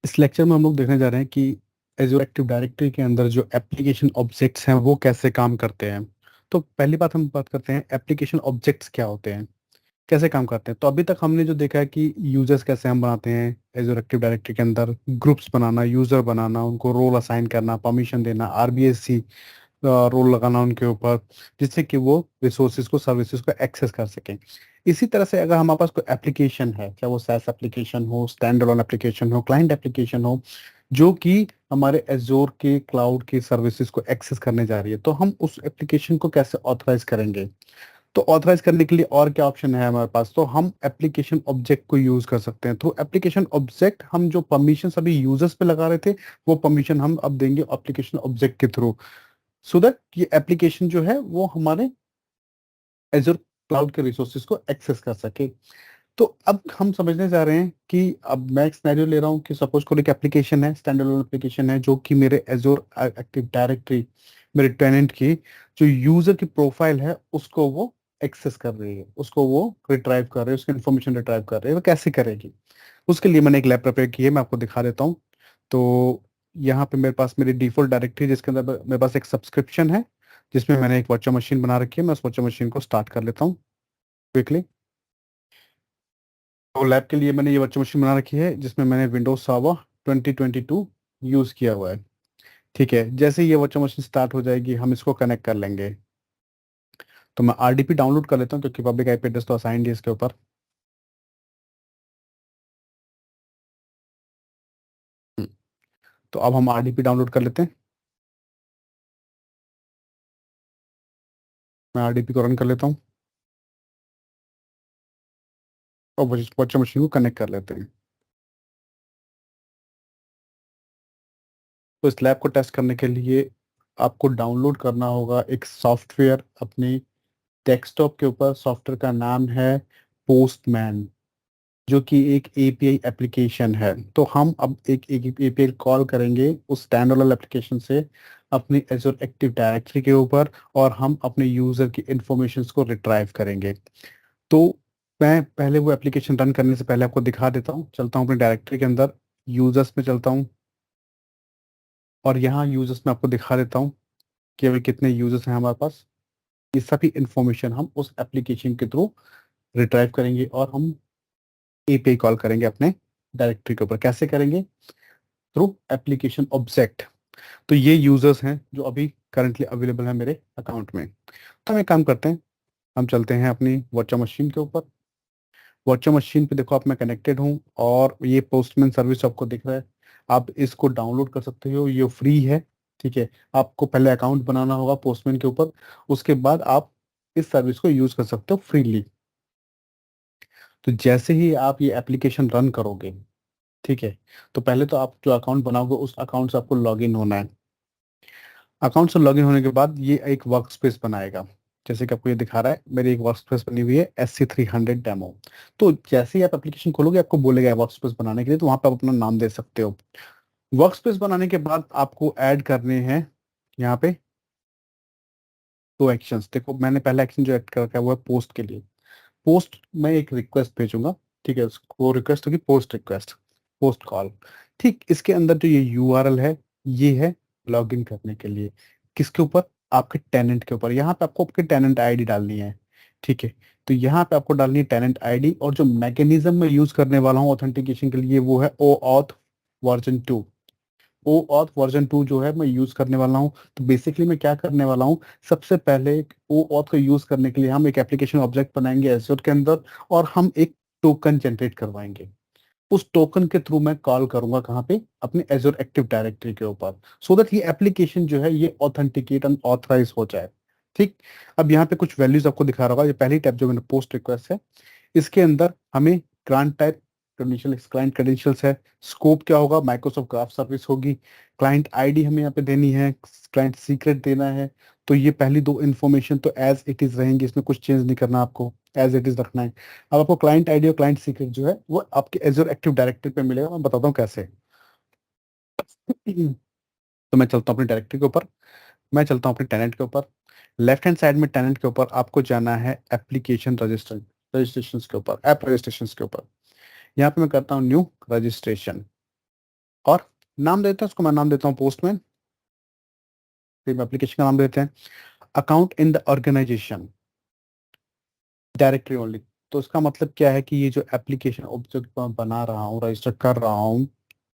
इस लेक्चर में हम लोग देखने जा रहे हैं कि एज़्योर एक्टिव डायरेक्टरी के अंदर जो एप्लीकेशन ऑब्जेक्ट्स हैं वो कैसे काम करते हैं। तो पहली बात हम बात करते हैं एप्लीकेशन ऑब्जेक्ट्स क्या होते हैं, कैसे काम करते हैं। तो अभी तक हमने जो देखा है कि यूजर्स कैसे हम बनाते हैं एज़्योर एक्टिव डायरेक्टरी के अंदर, ग्रुप्स बनाना, यूजर बनाना, उनको रोल असाइन करना, परमिशन देना, आरबीएससी रोल लगाना उनके ऊपर, जिससे कि वो रिसोर्सेज को, सर्विसेज को एक्सेस कर सकें। इसी तरह से अगर हमारे पास कोई एप्लीकेशन है, चाहे वो SaaS एप्लीकेशन हो, स्टैंड अलोन एप्लीकेशन हो, क्लाइंट एप्लीकेशन हो, जो कि हमारे एज़ोर के क्लाउड की सर्विसेज को एक्सेस करने जा रही है, तो हम उस एप्लीकेशन को कैसे ऑथराइज करेंगे। तो ऑथराइज करने के लिए और क्या ऑप्शन है हमारे पास, तो हम एप्लीकेशन ऑब्जेक्ट को यूज कर सकते हैं। थ्रू एप्लीकेशन ऑब्जेक्ट हम जो परमिशन अभी यूजर्स पे लगा रहे थे, वो परमिशन हम अब देंगे एप्लीकेशन ऑब्जेक्ट के थ्रू, सो दैट ये एप्लीकेशन जो है वो हमारे एज़र क्लाउड के रिसोर्सेज को एक्सेस कर सके। तो अब हम समझने जा रहे हैं कि अब मैं एक सिनेरियो ले रहा हूँ कि सपोज करो एक एप्लीकेशन है, स्टैंड अलोन एप्लीकेशन है, जो कि मेरे एज़ोर एक्टिव डायरेक्टरी, मेरे टेनेंट की जो यूजर की प्रोफाइल है उसको वो एक्सेस कर रही है, उसको वो रिट्राइव कर रही है, उसकी इन्फॉर्मेशन रिट्राइव कर रही है। वो कैसे करेगी, उसके लिए मैंने एक लैब प्रिपेयर की है, मैं आपको दिखा देता हूँ। तो यहाँ पे मेरे पास मेरी डिफ़ॉल्ट डायरेक्टरी जिसके अंदर मेरे पास एक सब्सक्रिप्शन है, जिसमें मैंने एक वर्चुअल मशीन बना रखी है। मैं उस वर्चुअल मशीन को स्टार्ट कर लेता हूँ क्विकली। तो लैब के लिए मैंने ये वर्चुअल मशीन बना रखी है, जिसमें मैंने विंडोज सर्वर 2022 यूज़ किया हुआ है। ठीक है, जैसे ही ये वर्चुअल मशीन स्टार्ट हो जाएगी हम इसको कनेक्ट कर लेंगे। तो मैं आरडीपी डाउनलोड कर लेता हूँ, क्योंकि पब्लिक आईपी एड्रेस तो असाइंड है इसके ऊपर। हम्म, तो अब हम आरडीपी डाउनलोड कर लेते हैं। मैं आरडीपी को रन कर लेता हूँ और वर्चुअल मशीन को कनेक्ट कर लेते हैं। तो इस लैब को टेस्ट करने के लिए आपको डाउनलोड करना होगा एक सॉफ्टवेयर अपने डेस्कटॉप के ऊपर। सॉफ्टवेयर का नाम है पोस्टमैन, जो कि एक एपीआई एप्लीकेशन है। तो हम अब एक एपीआई कॉल करेंगे उस स्टैंड अलोन एप्लीकेशन से अपनी एज़ोर एक्टिव डायरेक्टरी के ऊपर, और हम अपने यूज़र की इंफॉर्मेशंस को रिट्राइव करेंगे। तो मैं पहले वो एप्लीकेशन रन करने से पहले आपको दिखा देता हूँ। चलता हूँ अपनी डायरेक्टरी के अंदर, यूजर्स में चलता हूँ, और यहाँ यूजर्स में आपको दिखा देता हूँ कि अभी कितने यूजर्स हैं हमारे पास। ये सभी इंफॉर्मेशन हम उस एप्लीकेशन के थ्रू रिट्राइव करेंगे, और हम एपीआई कॉल करेंगे अपने डायरेक्टरी के ऊपर। कैसे करेंगे? Through application object. तो ये यूजर्स हैं जो अभी करंटली अवेलेबल है मेरे अकाउंट में। तो हम एक काम करते हैं, हम चलते हैं अपनी वर्चुअल मशीन के ऊपर। वर्चुअल मशीन पे देखो आप, मैं कनेक्टेड हूँ, और ये पोस्टमैन सर्विस आपको दिख रहा है। आप इसको डाउनलोड कर सकते हो, ये फ्री है। ठीक है, आपको पहले अकाउंट बनाना होगा पोस्टमैन के ऊपर, उसके बाद आप इस सर्विस को यूज कर सकते हो फ्रीली। तो जैसे ही आप ये एप्लीकेशन रन करोगे, ठीक है, तो पहले तो आप जो अकाउंट बनाओगे उस अकाउंट से आपको लॉगिन होना है। अकाउंट से लॉगिन होने के बाद ये एक वर्क स्पेस बनाएगा। जैसे कि आपको ये दिखा रहा है, मेरी एक वर्क स्पेस बनी हुई है SC300 डेमो। तो जैसे ही आप एप्लीकेशन खोलोगे आपको बोलेगा वर्क स्पेस बनाने के लिए, तो वहां पे आप अपना नाम दे सकते हो। वर्क स्पेस बनाने के बाद आपको ऐड करने हैं यहाँ पे दो एक्शंस। देखो, मैंने पहला एक्शन जो ऐड कर रखा है वो है पोस्ट के लिए। पोस्ट में एक रिक्वेस्ट भेजूंगा, ठीक है, उसको रिक्वेस्ट होगी पोस्ट रिक्वेस्ट, पोस्ट कॉल। ठीक, इसके अंदर जो ये यूआरएल है, ये है लॉगिन करने के लिए। किसके ऊपर? आपके टेनेंट के ऊपर। यहाँ पे आपको आपकी टेनेंट आईडी डालनी है। ठीक है, तो यहाँ पे आपको डालनी है टेनेंट आईडी, और जो मैकेनिज्म में यूज करने वाला हूँ ऑथेंटिकेशन के लिए वो है OAuth वर्जन 2। OAuth वर्जन 2 जो है मैं यूज करने वाला हूँ। तो बेसिकली मैं क्या करने वाला हूँ, सबसे पहले OAuth को यूज करने के लिए हम एक एप्लीकेशन ऑब्जेक्ट बनाएंगे एज़्योर के अंदर, और हम एक टोकन जनरेट करवाएंगे। उस टोकन के थ्रू मैं कॉल करूंगा कहाँ पे? अपने एज़्योर एक्टिव डायरेक्टरी के ऊपर, सो दैट ये एप्लीकेशन जो है ये ऑथेंटिकेट एंड ऑथराइज हो जाए। ठीक, अब यहाँ पे कुछ वैल्यूज आपको दिखा रहा होगा। ये पहली टैब जो मैंने पोस्ट रिक्वेस्ट है, इसके अंदर हमें grant type credential, client credentials है। स्कोप क्या होगा? माइक्रोसॉफ्ट ग्राफ सर्विस होगी। क्लाइंट आईडी हमें यहाँ पे देनी है, क्लाइंट सीक्रेट देना है। तो ये पहली दो इन्फॉर्मेशन तो एज इट इज रहेंगी, इसमें कुछ चेंज नहीं करना, आपको एज इट इज रखना है। अब आपको क्लाइंट आईडी और क्लाइंट सीक्रेट जो है वो आपके एज़्योर एक्टिव डायरेक्टरी पे मिलेगा। मैं बताता हूँ कैसे। तो मैं चलता हूँ अपनी डायरेक्टरी के ऊपर, मैं चलता हूँ अपने टेनेंट के ऊपर। लेफ्ट हैंड साइड में टेनेंट के ऊपर आपको जाना है एप्लीकेशन रजिस्ट्रेशन के ऊपर, ऐप रजिस्ट्रेशन के ऊपर। यहाँ पे मैं करता हूँ न्यू रजिस्ट्रेशन। और नाम देते हैं उसको, मैं नाम देता हूँ पोस्टमैन, सेम एप्लीकेशन का नाम देते हैं। Account in the organisation directory only. तो इसका मतलब क्या है कि ये जो एप्लीकेशन ऑब्जेक्ट मैं बना रहा हूँ, रजिस्टर कर रहा हूँ,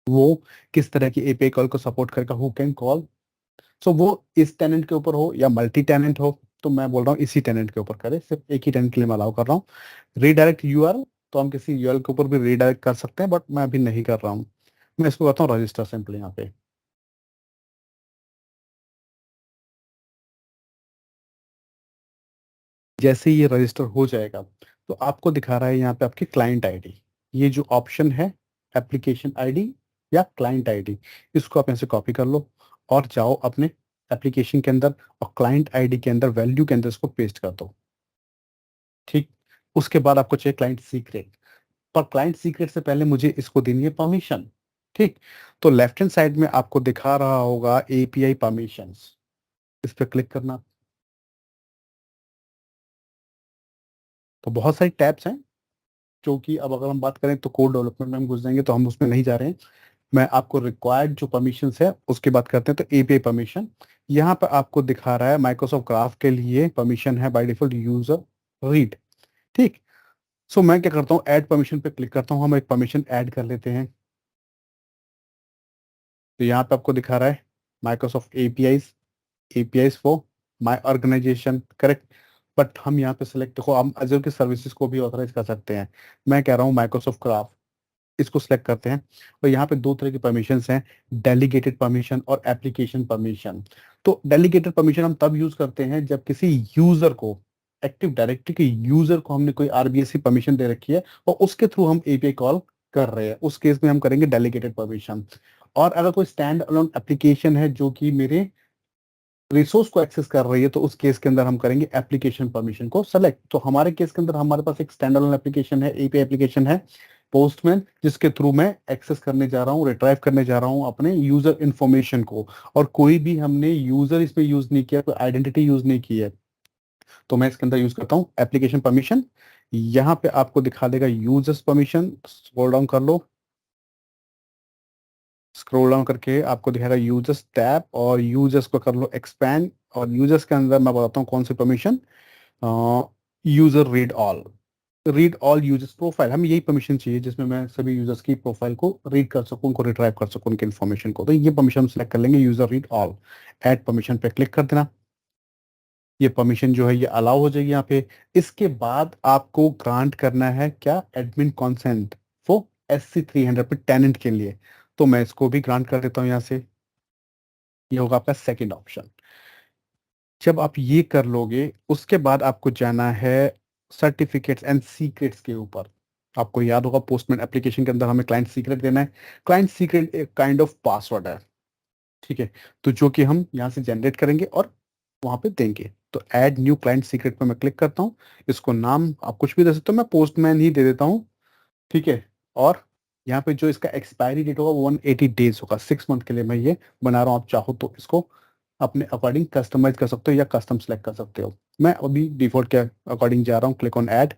वो किस तरह की एपीआई कॉल को सपोर्ट करेगा, हु कैन कॉल। सो वो इस टेनेंट के ऊपर हो या मल्टी टेनेंट हो, तो मैं बोल रहा हूँ इसी टेनेंट के ऊपर करे, सिर्फ एक ही टेनेंट के लिए मैं अलाउ कर रहा हूँ। रीडायरेक्ट यूआरएल, तो हम किसी यूआरएल के ऊपर भी रीडायरेक्ट कर सकते हैं, बट मैं अभी नहीं कर रहा हूँ। मैं इसको करता हूँ रजिस्टर सिंपली यहाँ पे। जैसे ही ये रजिस्टर हो जाएगा, तो आपको दिखा रहा है यहाँ पे आपकी क्लाइंट आईडी। ये जो ऑप्शन है, एप्लीकेशन आईडी या क्लाइंट आईडी, इसको आप यहाँ से कॉपी कर लो और जाओ अपने एप्लीकेशन के अंदर, और क्लाइंट आईडी के अंदर वैल्यू के अंदर इसको पेस्ट कर दो। ठीक। उसके बाद आपको चाहिए क्लाइंट सीक्रेट, पर क्लाइंट सीक्रेट से पहले मुझे इसको देनी है परमिशन। ठीक। तो लेफ्ट हैंड साइड में आपको दिखा रहा होगा एपीआई परमिशंस, इस पर क्लिक करना। तो बहुत सारी टैब्स हैं, क्योंकि अब अगर हम बात करें तो कोड डेवलपमेंट में हम घुस जाएंगे, तो हम उसमें नहीं जा रहे हैं। मैं आपको रिक्वायर्ड जो परमिशंस है उसकी बात करते हैं। तो एपीआई परमिशन, यहाँ पर आपको दिखा रहा है माइक्रोसॉफ्ट ग्राफ के लिए परमिशन है बाय डिफॉल्ट यूजर रीड। ठीक। सो मैं क्या करता हूँ, ऐड परमिशन पे क्लिक करता हूँ, हम एक परमिशन ऐड कर लेते हैं। तो यहाँ पे आपको दिखा रहा है Microsoft APIs, APIs for my organisation, correct. But हम यहाँ पे सिलेक्ट, देखो हम अजूर की सर्विसेज को भी ऑथराइज कर सकते हैं। मैं कह रहा हूँ माइक्रोसॉफ्ट क्राफ्ट, इसको सिलेक्ट करते हैं। और यहाँ पे दो तरह की परमिशंस हैं, डेलीगेटेड परमिशन और एप्लीकेशन परमिशन। तो डेलीगेटेड परमिशन हम तब यूज करते हैं जब किसी यूजर को, एक्टिव डायरेक्टरी के यूजर को हमने कोई आरबीएससी परमिशन दे रखी है और उसके थ्रू हम एपीआई कॉल कर रहे हैं, उस केस में हम करेंगे डेलीगेटेड परमिशन। और अगर कोई स्टैंड अलोन एप्लीकेशन है जो कि मेरे रिसोर्स को एक्सेस कर रही है, तो उस केस के अंदर हम करेंगे एप्लीकेशन परमिशन को सेलेक्ट। तो हमारे केस के अंदर हमारे पास एक स्टैंड अलोन एप्लीकेशन है, एपीआई एप्लीकेशन है पोस्टमैन, जिसके थ्रू मैं एक्सेस करने जा रहा हूँ, रिट्राइव करने जा रहा हूँ अपने यूजर इन्फॉर्मेशन को। और कोई भी हमने यूजर इसमें यूज नहीं किया, कोई आइडेंटिटी यूज नहीं की है, तो मैं इसके अंदर यूज करता हूँ एप्लीकेशन परमिशन। यहाँ पे आपको दिखा देगा यूजर्स परमिशन, स्क्रॉल डाउन कर लो। स्क्रॉल डाउन करके आपको दिखाएगा यूजर्स टैब, और यूजर्स को कर लो एक्सपैंड। और यूजर्स के अंदर मैं बताता हूँ कौन सी permission, user read all. Read all users profile, हमें यही परमिशन चाहिए जिसमें मैं सभी यूजर्स की प्रोफाइल को रीड कर सकूं, उनको रिट्राइव कर सकूं, उनके इन्फॉर्मेशन को। तो ये परमिशन हम सेलेक्ट कर लेंगे, user read all. Add permission पे क्लिक कर देना। ये परमिशन जो है ये अलाउ हो जाएगी यहाँ पे। इसके बाद आपको ग्रांट करना है क्या, एडमिन कॉन्सेंट फॉर SC300 पे टेनेंट के लिए। तो मैं इसको भी ग्रांट कर देता हूँ यहाँ से। ये होगा आपका सेकंड ऑप्शन। जब आप ये कर लोगे, उसके बाद आपको जाना है सर्टिफिकेट्स एंड सीक्रेट्स के ऊपर। आपको याद होगा पोस्टमैन एप्लीकेशन के अंदर हमें क्लाइंट सीक्रेट देना है। क्लाइंट सीक्रेट एक काइंड ऑफ पासवर्ड है, ठीक है। तो जो कि हम यहाँ से जनरेट करेंगे और वहां पे देंगे। तो ऐड न्यू क्लाइंट सीक्रेट पे मैं क्लिक करता हूँ। इसको नाम आप कुछ भी दे सकते हो, मैं पोस्टमैन ही दे देता हूँ, ठीक है। और यहाँ पे जो इसका एक्सपायरी डेट होगा वो 180 डेज होगा, 6 मंथ के लिए मैं ये बना रहा हूँ। आप चाहो तो इसको अपने अकॉर्डिंग कस्टमाइज कर सकते हो या कस्टम सेलेक्ट कर सकते हो। मैं अभी डिफॉल्ट के अकॉर्डिंग जा रहा हूँ, क्लिक ऑन ऐड।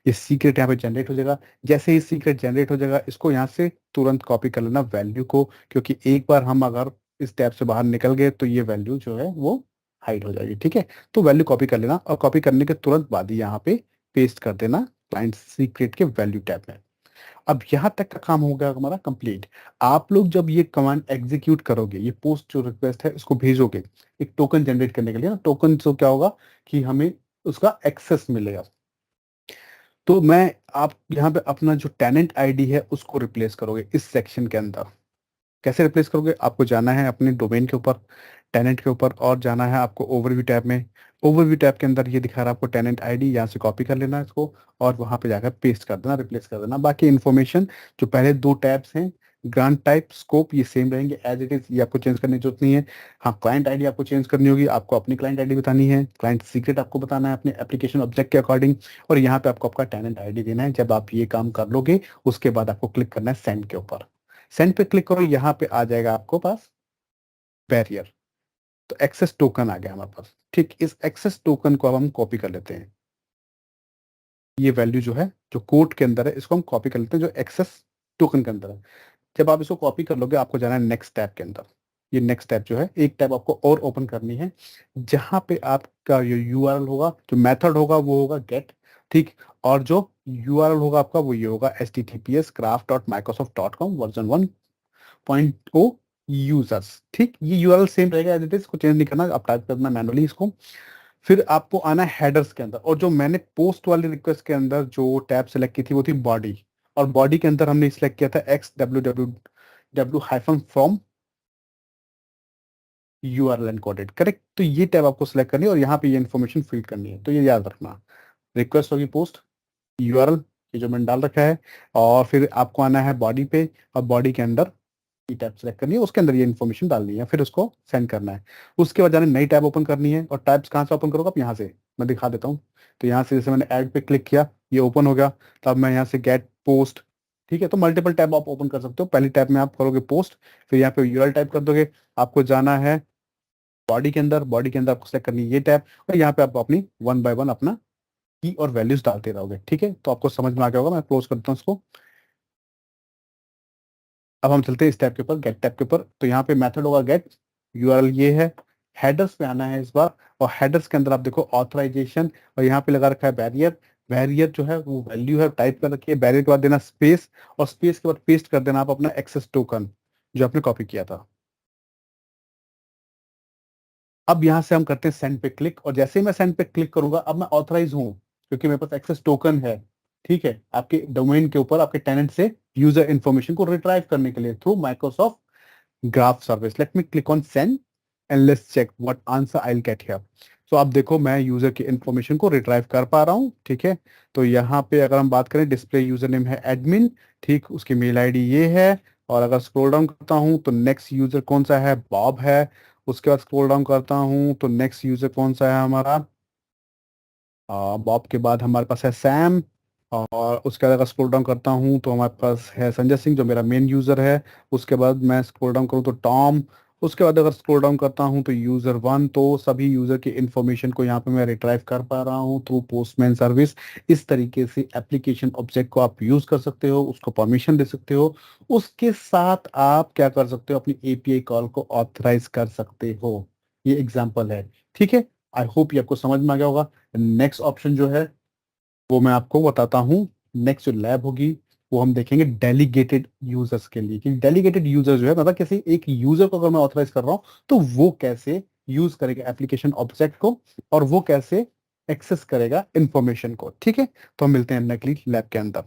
ये सीक्रेट यहाँ पे जनरेट हो जाएगा। जैसे ही सीक्रेट जनरेट हो जाएगा, इसको यहाँ से तुरंत कॉपी कर लेना वैल्यू को, क्योंकि एक बार हम अगर इस टैब से बाहर निकल गए तो ये वैल्यू जो है वो हाइड हो जाएगी, ठीक है। तो वैल्यू कॉपी कर लेना, और कॉपी करने के तुरंत बाद ही यहाँ पे पेस्ट कर देना क्लाइंट सीक्रेट के वैल्यू टैब में। अब यहाँ तक का काम हो गया हमारा कंप्लीट। आप लोग जब ये कमांड एग्जीक्यूट करोगे, ये पोस्ट जो रिक्वेस्ट है इसको भेजोगे एक टोकन जनरेट करने के लिए ना, टोकन से क्या होगा कि हमें उसका एक्सेस मिलेगा। तो मैं, आप यहाँ पे अपना जो टेनेंट आईडी है उसको रिप्लेस करोगे इस सेक्शन के अंदर। कैसे रिप्लेस करोगे, आपको जाना है अपने डोमेन के ऊपर, टेनेंट के ऊपर, और जाना है आपको ओवरव्यू टैब में। ओवरव्यू टैब के अंदर ये दिखा रहा है आपको टेनेंट आईडी, यहाँ से कॉपी कर लेना इसको और वहां पे जाकर पेस्ट कर देना, रिप्लेस कर देना। बाकी इन्फॉर्मेशन जो पहले दो टैब्स हैं, ग्रांट टाइप स्कोप, ये सेम रहेंगे एज इट इज, ये आपको चेंज करने की जरूरत नहीं है। हाँ, क्लाइंट आईडी आपको चेंज करनी होगी, आपको अपनी क्लाइंट आईडी बतानी है, क्लाइंट सीक्रेट आपको बताना है अपने एप्लीकेशन ऑब्जेक्ट के अकॉर्डिंग, और यहाँ पे आपको आपका टेनेंट आईडी देना है। जब आप ये काम कर लोगे, उसके बाद आपको क्लिक करना है सेंड के ऊपर। सेंड पे क्लिक करो, यहाँ पे आ जाएगा आपको पास बैरियर। तो एक्सेस टोकन आ गया हमारे पास। ठीक, इस एक्सेस टोकन को अब हम कॉपी कर लेते हैं। ये वैल्यू जो है, जो कोड के अंदर है, इसको हम कॉपी कर लेते हैं जो एक्सेस टोकन के अंदर है। जब आप इसको कॉपी कर लोगे आपको जाना है नेक्स्ट टैब के अंदर। ये नेक्स्ट टैब जो है, एक टैब आपको और ओपन करनी है, जहाँ पे आपका जो यूआरएल होगा, जो मेथड होगा वो होगा गेट, ठीक। और जो यूआरएल होगा आपका वो ये होगा https://craft.microsoft.com वर्जन 1.0 यूजर्स, ठीक। ये यूआरएल सेम रहेगा एज इट इज, कुछ चेंज नहीं करना, आप टाइप करना मैनुअली इसको। फिर आपको आना है हेडर्स के अंदर, और जो मैंने पोस्ट वाली रिक्वेस्ट के अंदर जो टैब सेलेक्ट की थी वो थी बॉडी, और बॉडी के अंदर हमने सिलेक्ट किया था xwww-from URL एनकोडेड, करेक्ट। तो ये टैब आपको सिलेक्ट करनी है और यहाँ पे ये इन्फॉर्मेशन फिल करनी है, तो ये याद रखना। रिक्वेस्ट होगी पोस्ट, यूआरएल ये जो मैंने डाल रखा है, और फिर आपको आना है बॉडी पे, और बॉडी के अंदर ये टैब सेलेक्ट करनी है, उसके अंदर ये इन्फॉर्मेशन डालनी है, फिर उसको सेंड करना है। उसके बाद जाने नई टैब ओपन करनी है, और टैब्स कहाँ से ओपन करोगे आप, यहाँ से मैं दिखा देता हूँ। तो यहाँ से जैसे मैंने ऐड पे क्लिक किया, ये ओपन हो गया, तब मैं यहाँ से गेट पोस्ट, ठीक है। तो मल्टीपल टैब आप ओपन कर सकते हो। पहली टैब में आप करोगे पोस्ट, फिर यहाँ पे यूआरएल टाइप कर दोगे, आपको जाना है बॉडी के अंदर, बॉडी के अंदर आपको सेलेक्ट करनी है ये टैब, और यहाँ पे आप अपनी वन बाय वन अपना की और वैल्यूज डालते रहोगे, ठीक है। तो आपको समझ में आ गया होगा। मैं क्लोज करता हूँ इसको। अब हम चलते हैं इस टैब के ऊपर, गेट टैब के ऊपर। तो यहाँ पे मेथड होगा गेट, यूआरएल ये है, हेडर्स पे आना है इस बार, और हेडर्स के अंदर आप देखो ऑथराइजेशन, और यहाँ पे लगा रखा है बैरियर। बैरियर जो है वो वैल्यू है, टाइप कर रखी है, बैरियर के बाद देना स्पेस, और स्पेस के बाद पेस्ट कर देना आप अपना एक्सेस टोकन जो आपने कॉपी किया था। अब यहाँ से हम करते हैं सेंड पे क्लिक, और जैसे ही मैं सेंड पे क्लिक करूंगा अब मैं ऑथराइज हूँ, क्योंकि मेरे पास एक्सेस टोकन है, ठीक है, आपके डोमेन के ऊपर आपके टेनेंट से यूजर इन्फॉर्मेशन को रिट्राइव करने के लिए through Microsoft Graph service. Let me click on send and let's check what answer I will get here. तो आप देखो मैं यूजर की इन्फॉर्मेशन को रिट्राइव कर पा रहा हूँ, ठीक है। तो यहाँ पे अगर हम बात करें, डिस्प्ले यूजर नेम है एडमिन, ठीक, उसकी मेल आईडी ये है। और अगर स्क्रॉल डाउन करता हूँ तो नेक्स्ट यूजर कौन सा है, बॉब है। उसके बाद स्क्रॉल डाउन करता हूँ तो नेक्स्ट यूजर कौन सा है हमारा, बॉब के बाद हमारे पास है सैम। और उसके बाद अगर स्क्रॉल डाउन करता हूँ तो हमारे पास है संजय सिंह जो मेरा मेन यूज़र है। उसके बाद मैं स्क्रॉल डाउन करूँ तो टॉम। उसके बाद अगर स्क्रॉल डाउन करता हूँ तो यूज़र वन। तो सभी यूज़र की इन्फॉर्मेशन को यहाँ पे मैं रिट्राइव कर पा रहा हूँ थ्रू पोस्टमैन सर्विस। इस तरीके से एप्लीकेशन ऑब्जेक्ट को आप यूज़ कर सकते हो, उसको परमिशन दे सकते हो। उसके साथ आप क्या कर सकते हो, अपनी एपीआई कॉल को ऑथराइज कर सकते हो। ये एग्जाम्पल है, ठीक है। आई होप ये आपको समझ में आ गया होगा। नेक्स्ट ऑप्शन जो है वो मैं आपको बताता हूँ। नेक्स्ट जो लैब होगी वो हम देखेंगे डेलीगेटेड यूजर्स के लिए, कि डेलीगेटेड यूजर जो है, मतलब किसी एक यूजर को अगर मैं ऑथराइज कर रहा हूँ तो वो कैसे यूज करेगा एप्लीकेशन ऑब्जेक्ट को, और वो कैसे एक्सेस करेगा इंफॉर्मेशन को, ठीक है। तो हम मिलते हैं अगली लैब के अंदर।